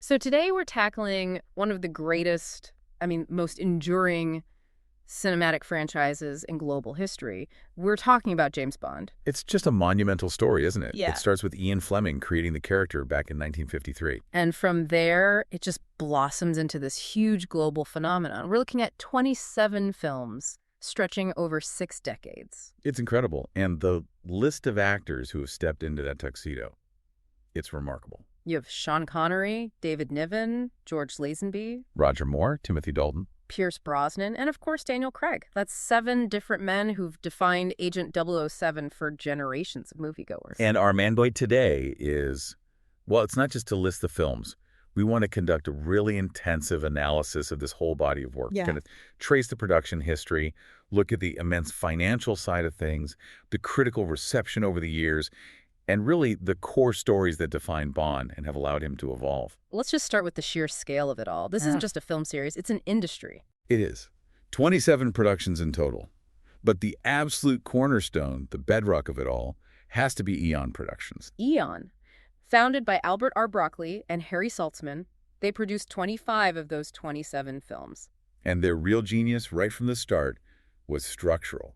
So today we're tackling one of the greatest, most enduring cinematic franchises in global history. We're talking about James Bond. It's just a monumental story, isn't it? Yeah. It starts with Ian Fleming creating the character back in 1953. And from there, it just blossoms into this huge global phenomenon. We're looking at 27 films stretching over 6 decades. It's incredible. And the list of actors who have stepped into that tuxedo, it's remarkable. You have Sean Connery, David Niven, George Lazenby, Roger Moore, Timothy Dalton. Pierce Brosnan, and of course Daniel Craig. That's 7 different men who've defined Agent 007 for generations of moviegoers. And our mandate today is, well, it's not just to list the films. We want to conduct a really intensive analysis of this whole body of work. Yeah. Kind of trace the production history, look at the immense financial side of things, the critical reception over the years, and really the core stories that define Bond and have allowed him to evolve. Let's just start with the sheer scale of it all. This isn't just a film series, it's an industry. It is. 27 productions in total. But the absolute cornerstone, the bedrock of it all, has to be Eon Productions. Eon. Founded by Albert R. Broccoli and Harry Saltzman, they produced 25 of those 27 films. And their real genius right from the start was structural.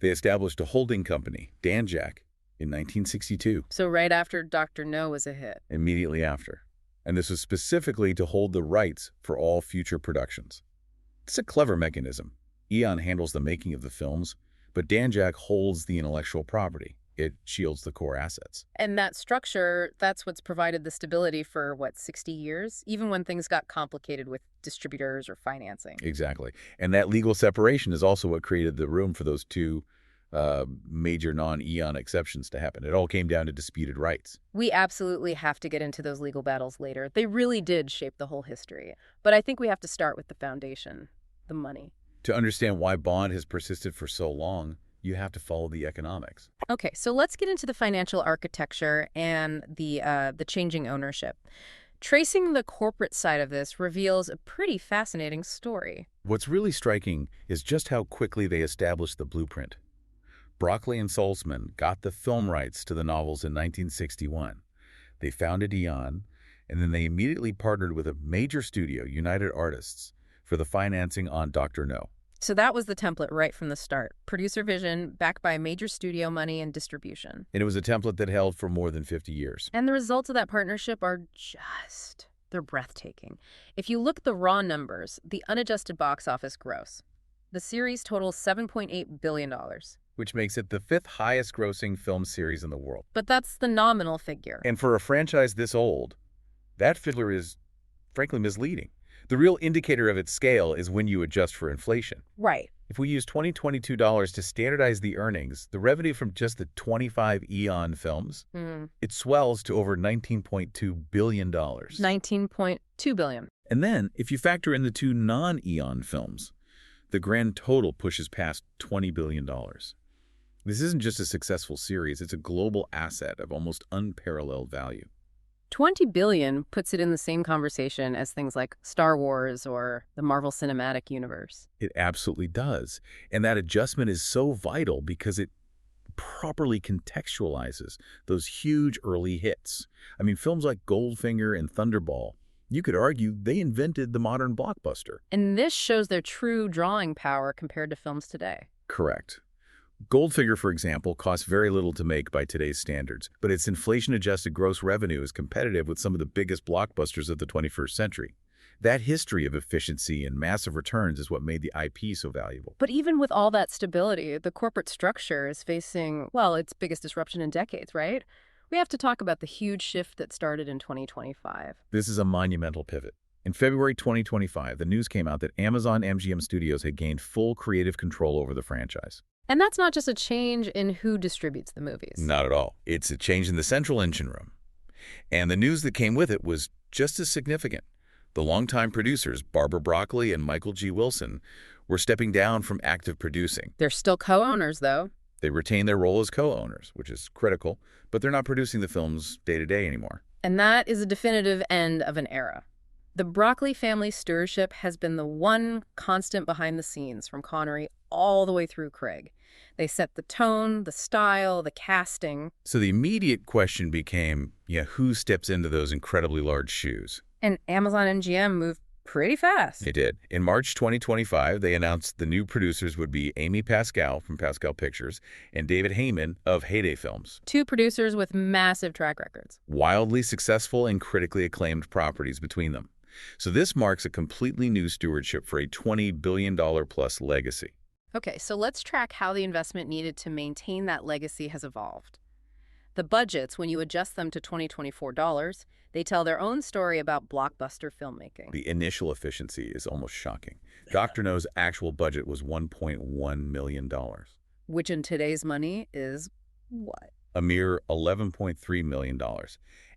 They established a holding company, Danjaq, in 1962. So right after Dr. No was a hit. Immediately after. And this was specifically to hold the rights for all future productions. It's a clever mechanism. Eon handles the making of the films, but Danjaq holds the intellectual property. It shields the core assets. And that structure, that's what's provided the stability for, 60 years? Even when things got complicated with distributors or financing. Exactly. And that legal separation is also what created the room for those two major non-Eon exceptions to happen. It all came down to disputed rights. We absolutely have to get into those legal battles later. They really did shape the whole history. But I think we have to start with the foundation, the money. To understand why Bond has persisted for so long, you have to follow the economics. Okay, so let's get into the financial architecture and the changing ownership. Tracing the corporate side of this reveals a pretty fascinating story. What's really striking is just how quickly they established the blueprint. Broccoli and Saltzman got the film rights to the novels in 1961. They founded Eon, and then they immediately partnered with a major studio, United Artists, for the financing on Dr. No. So that was the template right from the start. Producer vision, backed by major studio money and distribution. And it was a template that held for more than 50 years. And the results of that partnership are they're breathtaking. If you look at the raw numbers, the unadjusted box office gross, the series totals $7.8 billion. Which makes it the 5th highest grossing film series in the world. But that's the nominal figure. And for a franchise this old, that figure is, frankly, misleading. The real indicator of its scale is when you adjust for inflation. Right. If we use $2022 to standardize the earnings, the revenue from just the 25 Eon films, it swells to over $19.2 billion. $19.2 billion. And then, if you factor in the 2 non-Eon films, the grand total pushes past $20 billion. This isn't just a successful series, it's a global asset of almost unparalleled value. 20 billion puts it in the same conversation as things like Star Wars or the Marvel Cinematic Universe. It absolutely does. And that adjustment is so vital because it properly contextualizes those huge early hits. I mean, films like Goldfinger and Thunderball, you could argue they invented the modern blockbuster. And this shows their true drawing power compared to films today. Correct. Goldfinger, for example, costs very little to make by today's standards, but its inflation-adjusted gross revenue is competitive with some of the biggest blockbusters of the 21st century. That history of efficiency and massive returns is what made the IP so valuable. But even with all that stability, the corporate structure is facing, its biggest disruption in decades, right? We have to talk about the huge shift that started in 2025. This is a monumental pivot. In February 2025, the news came out that Amazon MGM Studios had gained full creative control over the franchise. And that's not just a change in who distributes the movies. Not at all. It's a change in the central engine room. And the news that came with it was just as significant. The longtime producers, Barbara Broccoli and Michael G. Wilson, were stepping down from active producing. They're still co-owners, though. They retain their role as co-owners, which is critical, but they're not producing the films day-to-day anymore. And that is a definitive end of an era. The Broccoli family stewardship has been the one constant behind the scenes, from Connery all the way through Craig. They set the tone, the style, the casting. So the immediate question became, who steps into those incredibly large shoes? And Amazon and GM moved pretty fast. They did. In March 2025, they announced the new producers would be Amy Pascal from Pascal Pictures and David Heyman of Heyday Films. Two producers with massive track records. Wildly successful and critically acclaimed properties between them. So this marks a completely new stewardship for a $20 billion plus legacy. Okay, so let's track how the investment needed to maintain that legacy has evolved. The budgets, when you adjust them to 2024 dollars, they tell their own story about blockbuster filmmaking. The initial efficiency is almost shocking. Dr. No's actual budget was $1.1 million. Which in today's money is what? A mere $11.3 million.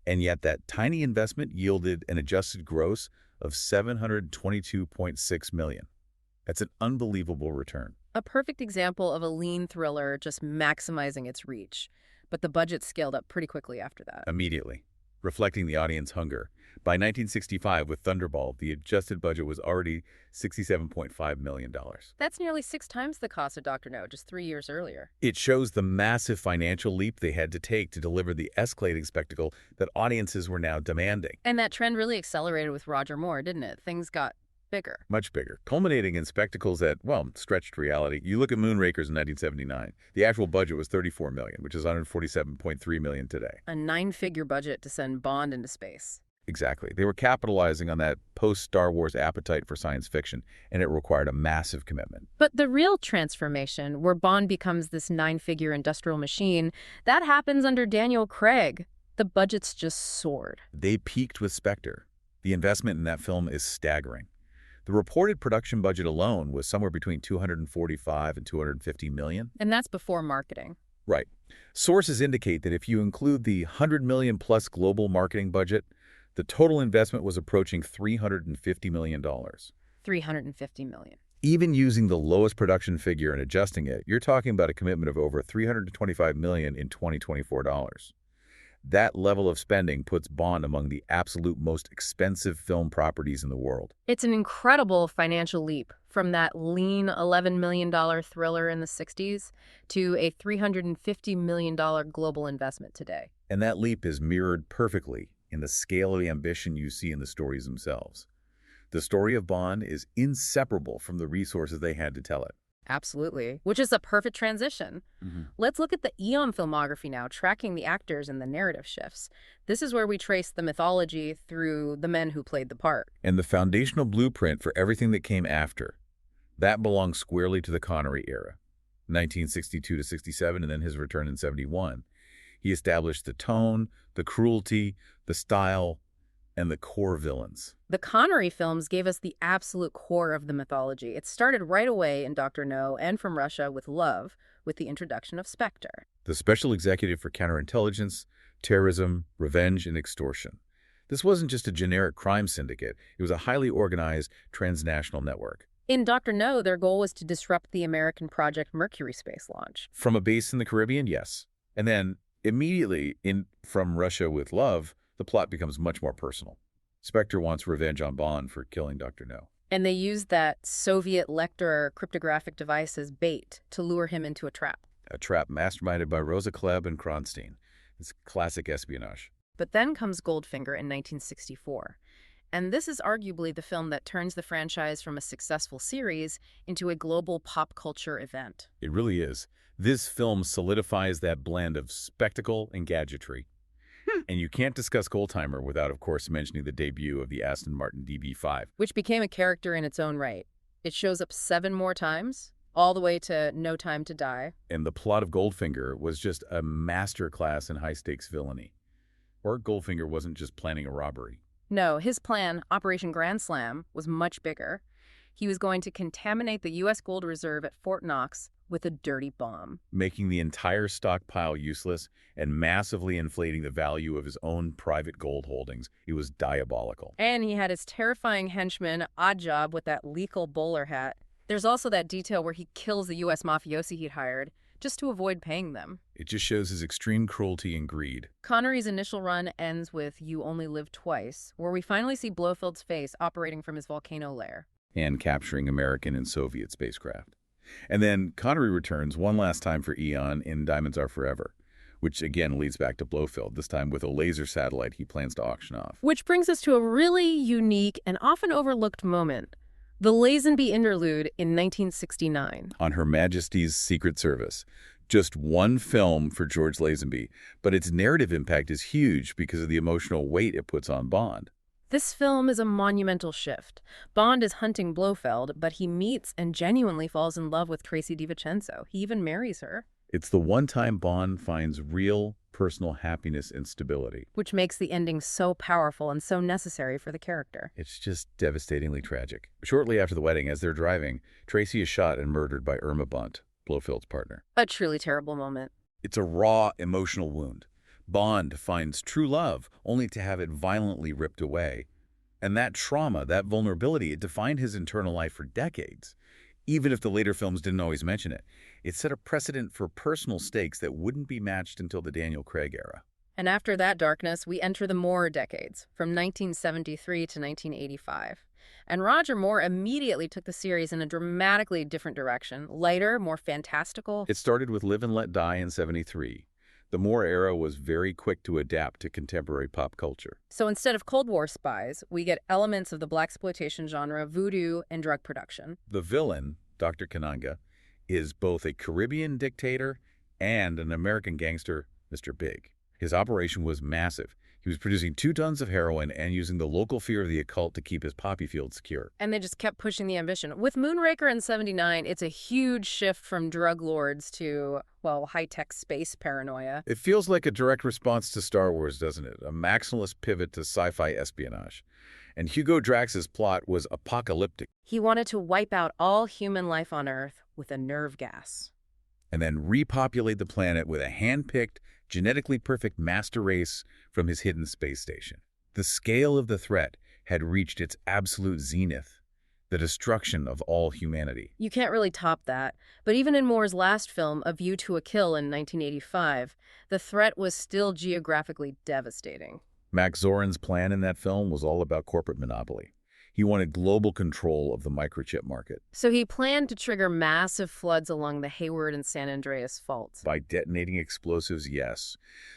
And yet that tiny investment yielded an adjusted gross of $722.6 million. That's an unbelievable return. A perfect example of a lean thriller just maximizing its reach. But the budget scaled up pretty quickly after that. Immediately, reflecting the audience hunger. By 1965, with Thunderball, the adjusted budget was already $67.5 million. That's nearly 6 times the cost of Dr. No, just 3 years earlier. It shows the massive financial leap they had to take to deliver the escalating spectacle that audiences were now demanding. And that trend really accelerated with Roger Moore, didn't it? Things got bigger. Much bigger, culminating in spectacles that, well, stretched reality. You look at Moonrakers in 1979. The actual budget was $34 million, which is $147.3 million today. A 9-figure budget to send Bond into space. Exactly. They were capitalizing on that post-Star Wars appetite for science fiction, and it required a massive commitment. But the real transformation, where Bond becomes this 9-figure industrial machine, that happens under Daniel Craig. The budgets just soared. They peaked with Spectre. The investment in that film is staggering. The reported production budget alone was somewhere between $245 and $250 million. And that's before marketing. Right. Sources indicate that if you include the $100 million plus global marketing budget, the total investment was approaching $350 million. $350 million. Even using the lowest production figure and adjusting it, you're talking about a commitment of over $325 million in 2024 dollars. That level of spending puts Bond among the absolute most expensive film properties in the world. It's an incredible financial leap from that lean $11 million thriller in the 60s to a $350 million global investment today. And that leap is mirrored perfectly in the scale of the ambition you see in the stories themselves. The story of Bond is inseparable from the resources they had to tell it. Absolutely, which is a perfect transition. Let's look at the Eon filmography now, tracking the actors and the narrative shifts. This is where we trace the mythology through the men who played the part. And the foundational blueprint for everything that came after. That belongs squarely to the Connery era, 1962 to 67, and then his return in 71. He established the tone, the cruelty, the style, and the core villains. The Connery films gave us the absolute core of the mythology. It started right away in Dr. No and From Russia with Love, with the introduction of Spectre. The special executive for counterintelligence, terrorism, revenge, and extortion. This wasn't just a generic crime syndicate. It was a highly organized transnational network. In Dr. No, their goal was to disrupt the American Project Mercury space launch. From a base in the Caribbean, yes. And then immediately in From Russia with Love, the plot becomes much more personal. Spectre wants revenge on Bond for killing Dr. No. And they used that Soviet Lecter cryptographic device as bait to lure him into a trap. A trap masterminded by Rosa Klebb and Kronstein. It's classic espionage. But then comes Goldfinger in 1964. And this is arguably the film that turns the franchise from a successful series into a global pop culture event. It really is. This film solidifies that blend of spectacle and gadgetry. And you can't discuss Goldfinger without, of course, mentioning the debut of the Aston Martin DB5. Which became a character in its own right. It shows up 7 more times, all the way to No Time to Die. And the plot of Goldfinger was just a masterclass in high-stakes villainy. Or Goldfinger wasn't just planning a robbery. No, his plan, Operation Grand Slam, was much bigger. He was going to contaminate the U.S. gold reserve at Fort Knox with a dirty bomb, making the entire stockpile useless and massively inflating the value of his own private gold holdings. It was diabolical. And he had his terrifying henchman, Oddjob, with that lethal bowler hat. There's also that detail where he kills the U.S. mafiosi he'd hired, just to avoid paying them. It just shows his extreme cruelty and greed. Connery's initial run ends with You Only Live Twice, where we finally see Blofeld's face operating from his volcano lair. And capturing American and Soviet spacecraft. And then Connery returns one last time for Eon in Diamonds Are Forever, which again leads back to Blofeld, this time with a laser satellite he plans to auction off. Which brings us to a really unique and often overlooked moment, the Lazenby interlude in 1969. On Her Majesty's Secret Service. Just one film for George Lazenby, but its narrative impact is huge because of the emotional weight it puts on Bond. This film is a monumental shift. Bond is hunting Blofeld, but he meets and genuinely falls in love with Tracy DiVincenzo. He even marries her. It's the one time Bond finds real personal happiness and stability. Which makes the ending so powerful and so necessary for the character. It's just devastatingly tragic. Shortly after the wedding, as they're driving, Tracy is shot and murdered by Irma Bunt, Blofeld's partner. A truly terrible moment. It's a raw, emotional wound. Bond finds true love, only to have it violently ripped away. And that trauma, that vulnerability, it defined his internal life for decades. Even if the later films didn't always mention it, it set a precedent for personal stakes that wouldn't be matched until the Daniel Craig era. And after that darkness, we enter the Moore decades, from 1973 to 1985. And Roger Moore immediately took the series in a dramatically different direction, lighter, more fantastical. It started with Live and Let Die in '73. The Moore era was very quick to adapt to contemporary pop culture. So instead of Cold War spies, we get elements of the blaxploitation genre, voodoo, and drug production. The villain, Dr. Kananga, is both a Caribbean dictator and an American gangster, Mr. Big. His operation was massive. He was producing 2 tons of heroin and using the local fear of the occult to keep his poppy field secure. And they just kept pushing the ambition. With Moonraker in '79, it's a huge shift from drug lords to, well, high-tech space paranoia. It feels like a direct response to Star Wars, doesn't it? A maximalist pivot to sci-fi espionage. And Hugo Drax's plot was apocalyptic. He wanted to wipe out all human life on Earth with a nerve gas. And then repopulate the planet with a hand-picked, genetically perfect master race from his hidden space station. The scale of the threat had reached its absolute zenith, the destruction of all humanity. You can't really top that. But even in Moore's last film, A View to a Kill in 1985, the threat was still geographically devastating. Max Zorin's plan in that film was all about corporate monopoly. He wanted global control of the microchip market. So he planned to trigger massive floods along the Hayward and San Andreas faults. By detonating explosives, yes.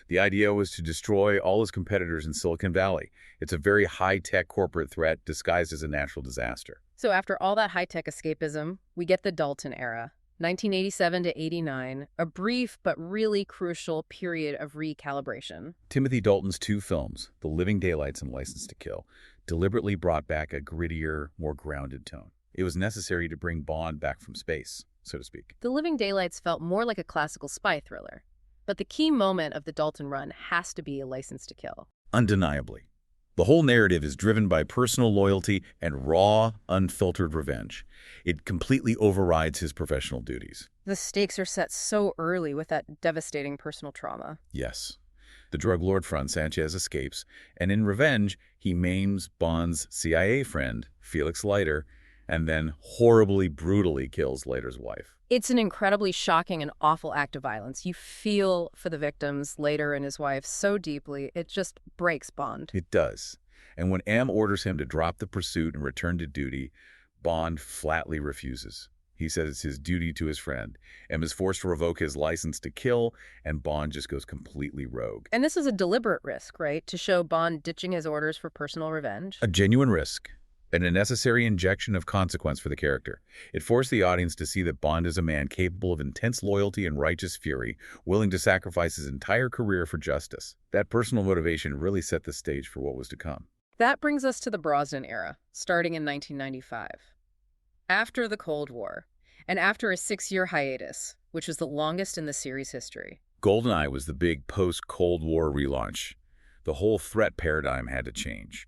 The idea was to destroy all his competitors in Silicon Valley. It's a very high-tech corporate threat disguised as a natural disaster. So after all that high-tech escapism, we get the Dalton era, 1987 to '89, a brief but really crucial period of recalibration. Timothy Dalton's 2 films, The Living Daylights and License to Kill, deliberately brought back a grittier, more grounded tone. It was necessary to bring Bond back from space, so to speak. The Living Daylights felt more like a classical spy thriller. But the key moment of the Dalton run has to be A License to Kill. Undeniably. The whole narrative is driven by personal loyalty and raw, unfiltered revenge. It completely overrides his professional duties. The stakes are set so early with that devastating personal trauma. Yes. The drug lord front Sanchez escapes, and in revenge, he maims Bond's CIA friend, Felix Leiter, and then horribly, brutally kills Leiter's wife. It's an incredibly shocking and awful act of violence. You feel for the victims, Leiter and his wife, so deeply, it just breaks Bond. It does. And when M orders him to drop the pursuit and return to duty, Bond flatly refuses. He says it's his duty to his friend. M is forced to revoke his license to kill, and Bond just goes completely rogue. And this is a deliberate risk, right? To show Bond ditching his orders for personal revenge. A genuine risk, and a necessary injection of consequence for the character. It forced the audience to see that Bond is a man capable of intense loyalty and righteous fury, willing to sacrifice his entire career for justice. That personal motivation really set the stage for what was to come. That brings us to the Brosnan era, starting in 1995. After the Cold War, and after a 6-year hiatus, which was the longest in the series' history. GoldenEye was the big post-Cold War relaunch. The whole threat paradigm had to change.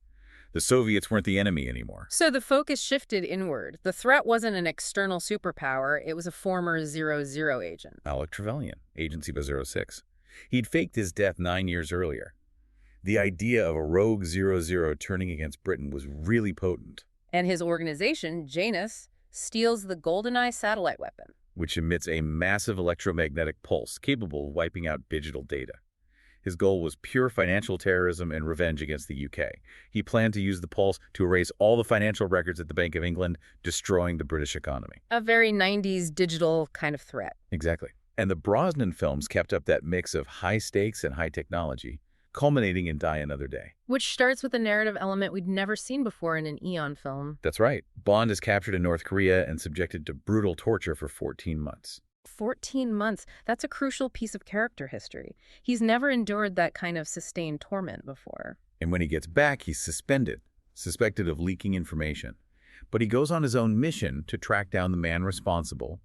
The Soviets weren't the enemy anymore. So the focus shifted inward. The threat wasn't an external superpower, it was a former 00 agent. Alec Trevelyan, Agency 06. He'd faked his death 9 years earlier. The idea of a rogue 00 turning against Britain was really potent. And his organization, Janus, steals the GoldenEye satellite weapon, which emits a massive electromagnetic pulse capable of wiping out digital data. His goal was pure financial terrorism and revenge against the UK. He planned to use the pulse to erase all the financial records at the Bank of England, destroying the British economy. A very 90s digital kind of threat. Exactly. And the Brosnan films kept up that mix of high stakes and high technology, culminating in Die Another Day. Which starts with a narrative element we'd never seen before in an Eon film. That's right. Bond is captured in North Korea and subjected to brutal torture for 14 months. 14 months. That's a crucial piece of character history. He's never endured that kind of sustained torment before. And when he gets back, he's suspected of leaking information. But he goes on his own mission to track down the man responsible,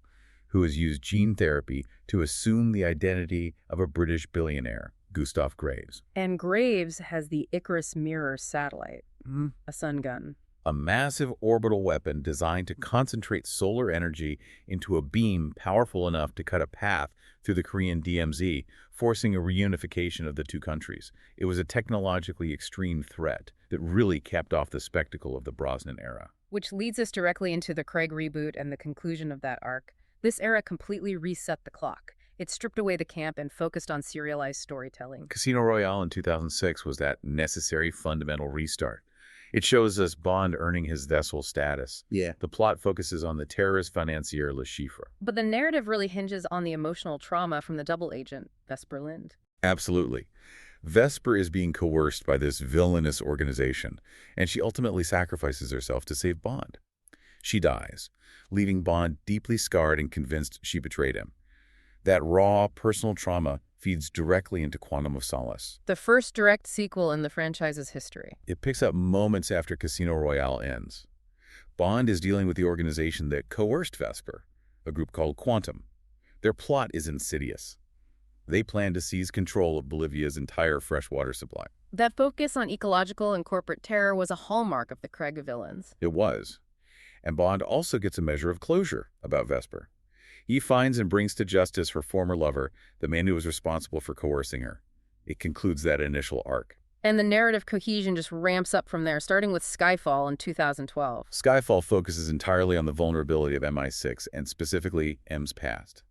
who has used gene therapy to assume the identity of a British billionaire, Gustav Graves. And Graves has the Icarus Mirror satellite, a sun gun. A massive orbital weapon designed to concentrate solar energy into a beam powerful enough to cut a path through the Korean DMZ, forcing a reunification of the two countries. It was a technologically extreme threat that really capped off the spectacle of the Brosnan era. Which leads us directly into the Craig reboot and the conclusion of that arc. This era completely reset the clock. It stripped away the camp and focused on serialized storytelling. Casino Royale in 2006 was that necessary fundamental restart. It shows us Bond earning his vessel status. Yeah. The plot focuses on the terrorist financier Le Chiffre. But the narrative really hinges on the emotional trauma from the double agent, Vesper Lind. Absolutely. Vesper is being coerced by this villainous organization, and she ultimately sacrifices herself to save Bond. She dies, leaving Bond deeply scarred and convinced she betrayed him. That raw, personal trauma feeds directly into Quantum of Solace. The first direct sequel in the franchise's history. It picks up moments after Casino Royale ends. Bond is dealing with the organization that coerced Vesper, a group called Quantum. Their plot is insidious. They plan to seize control of Bolivia's entire freshwater supply. That focus on ecological and corporate terror was a hallmark of the Craig villains. It was. And Bond also gets a measure of closure about Vesper. He finds and brings to justice her former lover, the man who was responsible for coercing her. It concludes that initial arc. And the narrative cohesion just ramps up from there, starting with Skyfall in 2012. Skyfall focuses entirely on the vulnerability of MI6 and specifically M's past.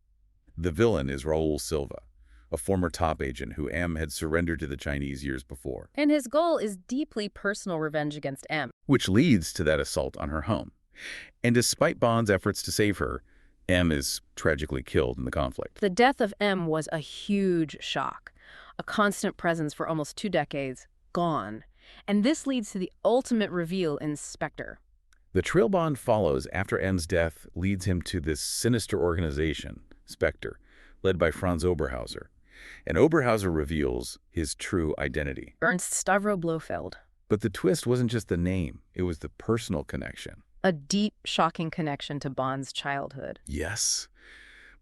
The villain is Raul Silva, a former top agent who M had surrendered to the Chinese years before. And his goal is deeply personal revenge against M. Which leads to that assault on her home. And despite Bond's efforts to save her, M is tragically killed in the conflict. The death of M was a huge shock. A constant presence for almost 2 decades, gone. And this leads to the ultimate reveal in Spectre. The trail Bond follows after M's death leads him to this sinister organization, Spectre, led by Franz Oberhauser. And Oberhauser reveals his true identity. Ernst Stavro Blofeld. But the twist wasn't just the name, it was the personal connection. A deep, shocking connection to Bond's childhood. Yes.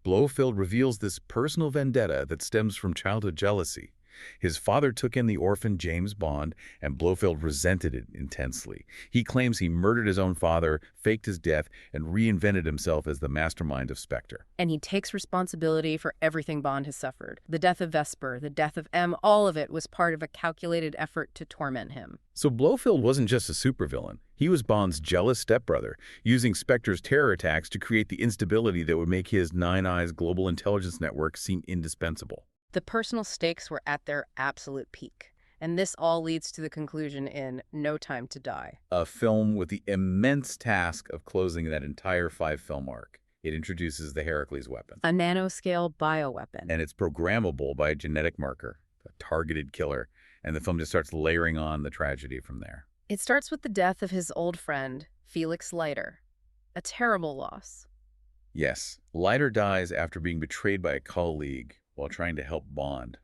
Blofeld reveals this personal vendetta that stems from childhood jealousy. His father took in the orphan James Bond, and Blofeld resented it intensely. He claims he murdered his own father, faked his death, and reinvented himself as the mastermind of Spectre. And he takes responsibility for everything Bond has suffered. The death of Vesper, the death of M, all of it was part of a calculated effort to torment him. So Blofeld wasn't just a supervillain. He was Bond's jealous stepbrother, using Spectre's terror attacks to create the instability that would make his Nine Eyes global intelligence network seem indispensable. The personal stakes were at their absolute peak. And this all leads to the conclusion in No Time to Die. A film with the immense task of closing that entire 5-film arc. It introduces the Heracles weapon. A nanoscale bioweapon. And it's programmable by a genetic marker, a targeted killer, and the film just starts layering on the tragedy from there. It starts with the death of his old friend, Felix Leiter. A terrible loss. Yes, Leiter dies after being betrayed by a colleague while trying to help Bond.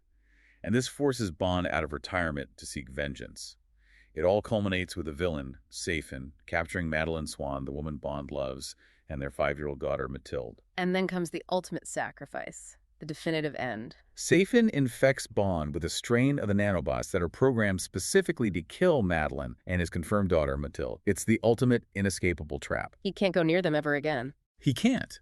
And this forces Bond out of retirement to seek vengeance. It all culminates with the villain, Safin, capturing Madeleine Swan, the woman Bond loves, and their 5-year-old daughter, Mathilde. And then comes the ultimate sacrifice, the definitive end. Safin infects Bond with a strain of the nanobots that are programmed specifically to kill Madeleine and his confirmed daughter, Mathilde. It's the ultimate inescapable trap. He can't go near them ever again. He can't.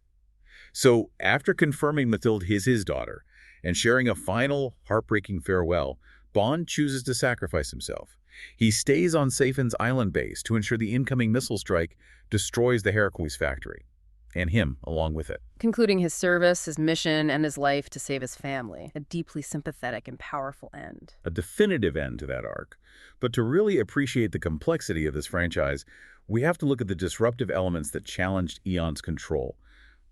So after confirming Mathilde is his daughter and sharing a final heartbreaking farewell, Bond chooses to sacrifice himself. He stays on Safin's island base to ensure the incoming missile strike destroys the Heracles factory, and him along with it. Concluding his service, his mission, and his life to save his family. A deeply sympathetic and powerful end. A definitive end to that arc. But to really appreciate the complexity of this franchise, we have to look at the disruptive elements that challenged Eon's control.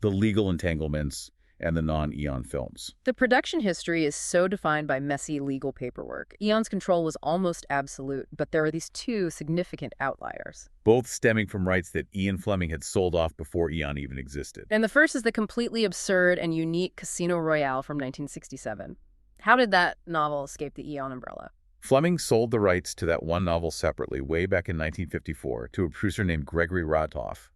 The legal entanglements, and the non-Eon films. The production history is so defined by messy legal paperwork. Eon's control was almost absolute, but there are these two significant outliers. Both stemming from rights that Ian Fleming had sold off before Eon even existed. And the first is the completely absurd and unique Casino Royale from 1967. How did that novel escape the Eon umbrella? Fleming sold the rights to that one novel separately way back in 1954 to a producer named Gregory Ratoff.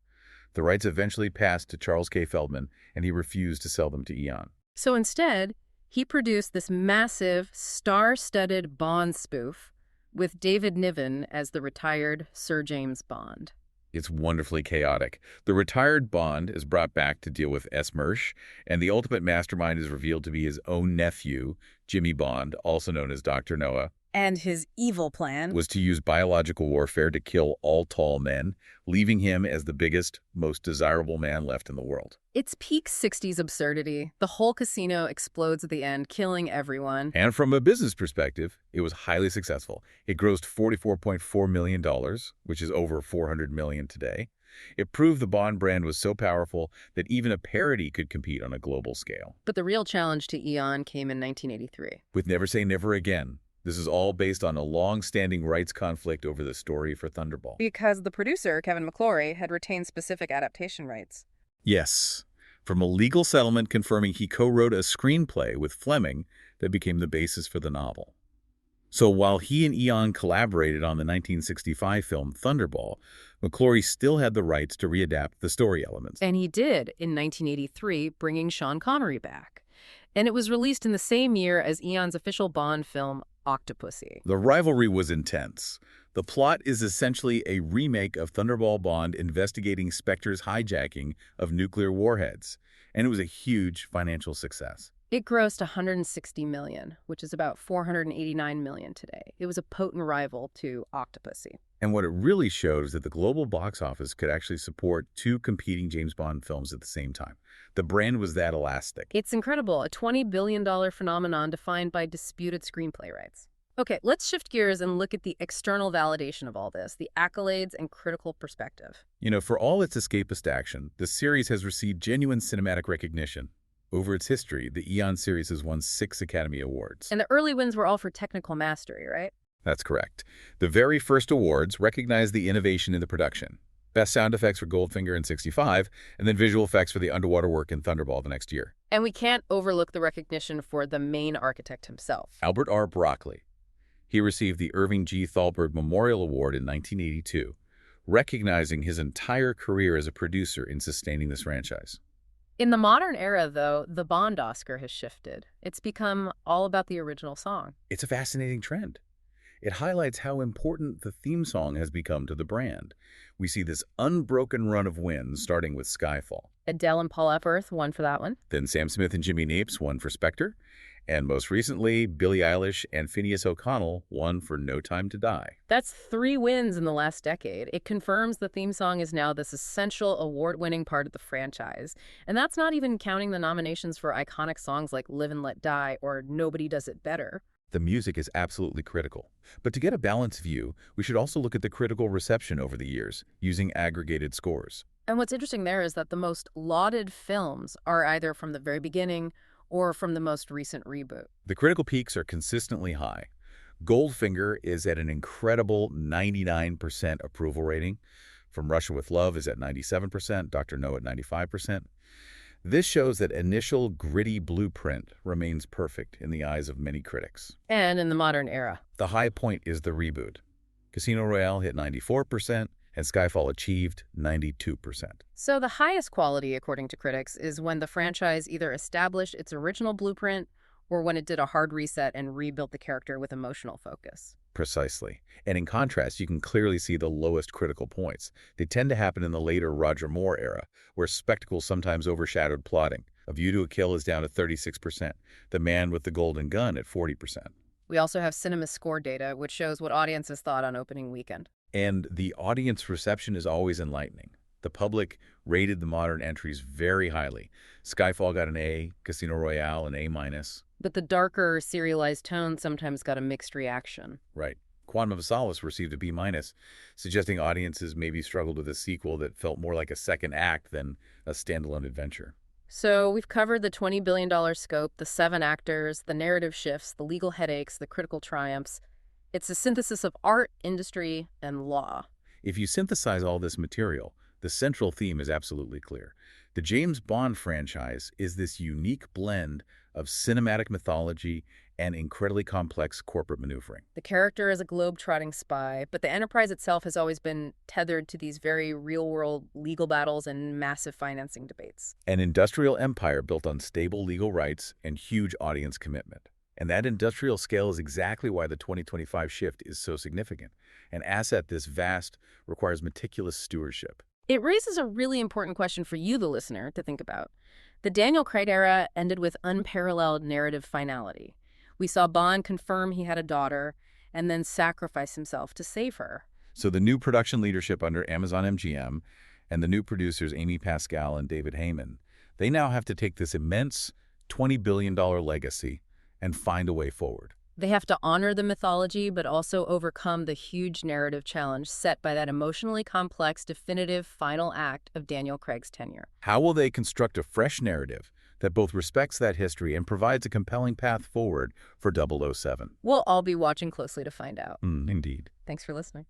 The rights eventually passed to Charles K. Feldman, and he refused to sell them to Eon. So instead, he produced this massive, star-studded Bond spoof with David Niven as the retired Sir James Bond. It's wonderfully chaotic. The retired Bond is brought back to deal with S. Mersch, and the ultimate mastermind is revealed to be his own nephew, Jimmy Bond, also known as Dr. Noah. And his evil plan Was to use biological warfare to kill all tall men, leaving him as the biggest, most desirable man left in the world. It's peak 60s absurdity. The whole casino explodes at the end, killing everyone. And from a business perspective, it was highly successful. It grossed $44.4 million, which is over $400 million today. It proved the Bond brand was so powerful that even a parody could compete on a global scale. But the real challenge to Eon came in 1983. With Never Say Never Again, this is all based on a long-standing rights conflict over the story for Thunderball. Because the producer, Kevin McClory, had retained specific adaptation rights. Yes, from a legal settlement confirming he co-wrote a screenplay with Fleming that became the basis for the novel. So while he and Eon collaborated on the 1965 film Thunderball, McClory still had the rights to readapt the story elements. And he did in 1983, bringing Sean Connery back. And it was released in the same year as Eon's official Bond film, Octopussy. The rivalry was intense. The plot is essentially a remake of Thunderball Bond investigating Spectre's hijacking of nuclear warheads, and it was a huge financial success. It grossed $160 million, which is about $489 million today. It was a potent rival to Octopussy. And what it really showed is that the global box office could actually support two competing James Bond films at the same time. The brand was that elastic. It's incredible, a $20 billion phenomenon defined by disputed screenplay rights. Okay, let's shift gears and look at the external validation of all this, the accolades and critical perspective. You know, for all its escapist action, the series has received genuine cinematic recognition. Over its history, the Eon series has won 6 Academy Awards. And the early wins were all for technical mastery, right? That's correct. The very first awards recognized the innovation in the production. Best sound effects for Goldfinger in '65, and then visual effects for the underwater work in Thunderball the next year. And we can't overlook the recognition for the main architect himself. Albert R. Broccoli. He received the Irving G. Thalberg Memorial Award in 1982, recognizing his entire career as a producer in sustaining this franchise. In the modern era, though, the Bond Oscar has shifted. It's become all about the original song. It's a fascinating trend. It highlights how important the theme song has become to the brand. We see this unbroken run of wins, starting with Skyfall. Adele and Paul Epworth won for that one. Then Sam Smith and Jimmy Napes won for Spectre. And most recently, Billie Eilish and Phineas O'Connell won for No Time to Die. That's 3 wins in the last decade. It confirms the theme song is now this essential award-winning part of the franchise. And that's not even counting the nominations for iconic songs like Live and Let Die or Nobody Does It Better. The music is absolutely critical. But to get a balanced view, we should also look at the critical reception over the years, using aggregated scores. And what's interesting there is that the most lauded films are either from the very beginning or from the most recent reboot. The critical peaks are consistently high. Goldfinger is at an incredible 99% approval rating. From Russia with Love is at 97%, Dr. No at 95%. This shows that initial gritty blueprint remains perfect in the eyes of many critics. And in the modern era. The high point is the reboot. Casino Royale hit 94%, and Skyfall achieved 92%. So the highest quality, according to critics, is when the franchise either established its original blueprint or when it did a hard reset and rebuilt the character with emotional focus. Precisely. And in contrast, you can clearly see the lowest critical points. They tend to happen in the later Roger Moore era, where spectacle sometimes overshadowed plotting. A View to a Kill is down to 36%. The Man with the Golden Gun at 40%. We also have cinema score data, which shows what audiences thought on opening weekend. And the audience reception is always enlightening. The public rated the modern entries very highly. Skyfall got an A, Casino Royale an A-. But the darker, serialized tone sometimes got a mixed reaction. Right. Quantum of Solace received a B-, suggesting audiences maybe struggled with a sequel that felt more like a second act than a standalone adventure. So we've covered the $20 billion scope, the 7 actors, the narrative shifts, the legal headaches, the critical triumphs. It's a synthesis of art, industry, and law. If you synthesize all this material, the central theme is absolutely clear. The James Bond franchise is this unique blend of cinematic mythology and incredibly complex corporate maneuvering. The character is a globe-trotting spy, but the Enterprise itself has always been tethered to these very real-world legal battles and massive financing debates. An industrial empire built on stable legal rights and huge audience commitment. And that industrial scale is exactly why the 2025 shift is so significant. An asset this vast requires meticulous stewardship. It raises a really important question for you, the listener, to think about. The Daniel Craig era ended with unparalleled narrative finality. We saw Bond confirm he had a daughter and then sacrifice himself to save her. So the new production leadership under Amazon MGM and the new producers Amy Pascal and David Heyman, they now have to take this immense $20 billion legacy and find a way forward. They have to honor the mythology, but also overcome the huge narrative challenge set by that emotionally complex, definitive final act of Daniel Craig's tenure. How will they construct a fresh narrative that both respects that history and provides a compelling path forward for 007? We'll all be watching closely to find out. Indeed. Thanks for listening.